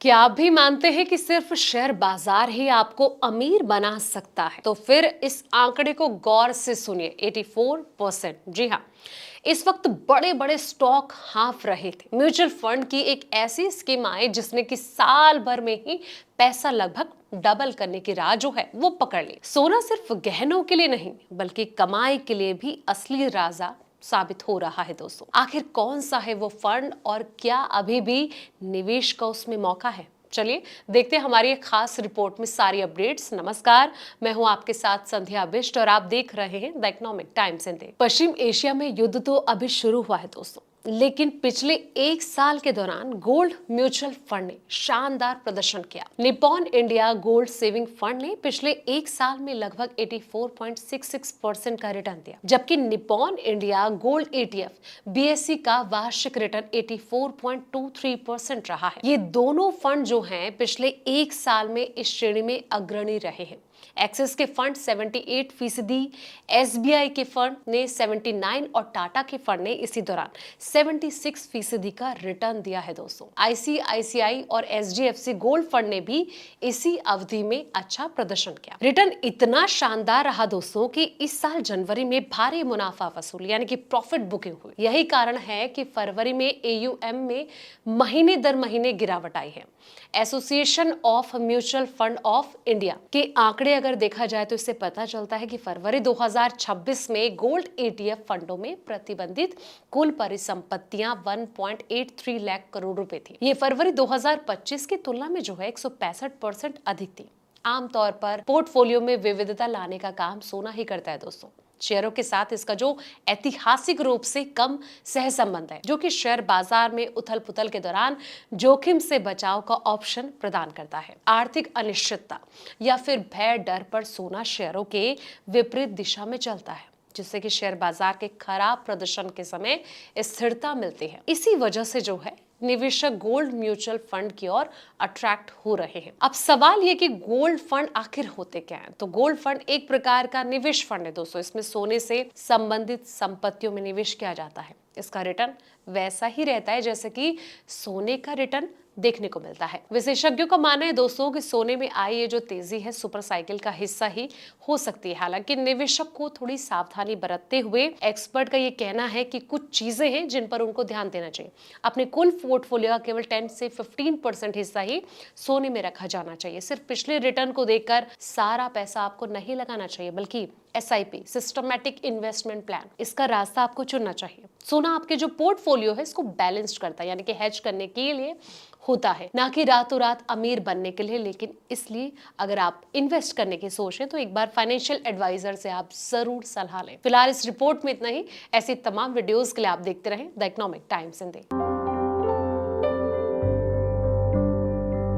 क्या आप भी मानते हैं कि सिर्फ शेयर बाजार ही आपको अमीर बना सकता है? तो फिर इस आंकड़े को गौर से सुनिए। 84%। जी हाँ, इस वक्त बड़े बड़े स्टॉक हाँफ रहे थे। म्यूचुअल फंड की एक ऐसी स्कीम आई जिसने कि साल भर में ही पैसा लगभग डबल करने की राह जो है वो पकड़ ली। सोना सिर्फ गहनों के लिए नहीं बल्कि कमाई के लिए भी असली राजा साबित हो रहा है। दोस्तों, आखिर कौन सा है वो फंड और क्या अभी भी निवेश का उसमें मौका है? चलिए देखते हैं हमारी एक खास रिपोर्ट में सारी अपडेट्स। नमस्कार, मैं हूं आपके साथ संध्या बिष्ट और आप देख रहे हैं the economic times India. Paschim Asia में युद्ध तो अभी शुरू हुआ है दोस्तों, लेकिन पिछले एक साल के दौरान गोल्ड म्यूचुअल फंड ने शानदार प्रदर्शन किया। Nippon India gold saving fund ने पिछले एक साल में लगभग 84.66% का रिटर्न दिया, जबकि Nippon India gold ETF BSE का वार्षिक रिटर्न 84.23% रहा है। ये दोनों फंड जो हैं पिछले एक साल में इस श्रेणी में अग्रणी रहे हैं। एक्सिस के फंड 78%, SBI के फंड ने 79 और टाटा के फंड ने इसी दौरान 76% का रिटर्न दिया है। दोस्तों, ICICI और SDFC गोल्ड फंड ने भी इसी अवधि में अच्छा प्रदर्शन किया। रिटर्न इतना शानदार रहा दोस्तों कि इस साल जनवरी में भारी मुनाफा वसूल यानी कि प्रॉफिट बुकिंग हुई। यही कारण है कि फरवरी में AUM में महीने दर महीने गिरावट आई है। Association of mutual fund of India के आंकड़े अगर देखा जाए तो इससे पता चलता है कि फरवरी 2026 में गोल्ड ETF फंडों में प्रतिबंधित कुल परिसंपत्तियां 1.83 लाख करोड़ रुपए थी। ये फरवरी 2025 की तुलना में जो है 165% अधिक थी। आमतौर पर पोर्टफोलियो में विविधता लाने का काम सोना ही करता है दोस्तों। शेयरों के साथ इसका जो ऐतिहासिक रूप से कम सहसंबंध है, जो कि शेयर बाजार में उथल पुथल के दौरान जोखिम से बचाव का ऑप्शन प्रदान करता है। आर्थिक अनिश्चितता या फिर भय डर पर सोना शेयरों के विपरीत दिशा में चलता है, जिससे कि शेयर बाजार के खराब प्रदर्शन के समय स्थिरता मिलती है। इसी वजह से जो है निवेशक गोल्ड म्यूचुअल फंड की ओर अट्रैक्ट हो रहे हैं। अब सवाल ये कि गोल्ड फंड आखिर होते क्या हैं? तो गोल्ड फंड एक प्रकार का निवेश फंड है दोस्तों। इसमें सोने से संबंधित संपत्तियों में निवेश किया जाता है। इसका रिटर्न वैसा ही रहता है जैसे कि सोने का रिटर्न देखने को मिलता है। विशेषज्ञों का मानना है दोस्तों कि सोने में आई ये जो तेजी है सुपर साइकिल का हिस्सा ही हो सकती है। हालांकि निवेशक को थोड़ी सावधानी बरतते हुए एक्सपर्ट का ये कहना है कि कुछ चीजें हैं जिन पर उनको ध्यान देना चाहिए। अपने कुल पोर्टफोलियो का केवल 10 से 15% हिस्सा ही सोने में रखा जाना चाहिए। सिर्फ पिछले रिटर्न को देखकर सारा पैसा आपको नहीं लगाना चाहिए, बल्कि SIP सिस्टमैटिक इन्वेस्टमेंट प्लान, इसका रास्ता आपको चुनना चाहिए। सोना आपके जो पोर्टफोलियो है इसको बैलेंस्ड करता है, यानी कि हेज करने के लिए होता है, ना कि रातों रात अमीर बनने के लिए। लेकिन इसलिए अगर आप इन्वेस्ट करने की सोचें तो एक बार फाइनेंशियल एडवाइजर से आप जरूर सलाह लें। फिलहाल इस रिपोर्ट में इतना ही। ऐसी तमाम वीडियोस के लिए आप देखते रहें द इकोनॉमिक टाइम्स इंडिया।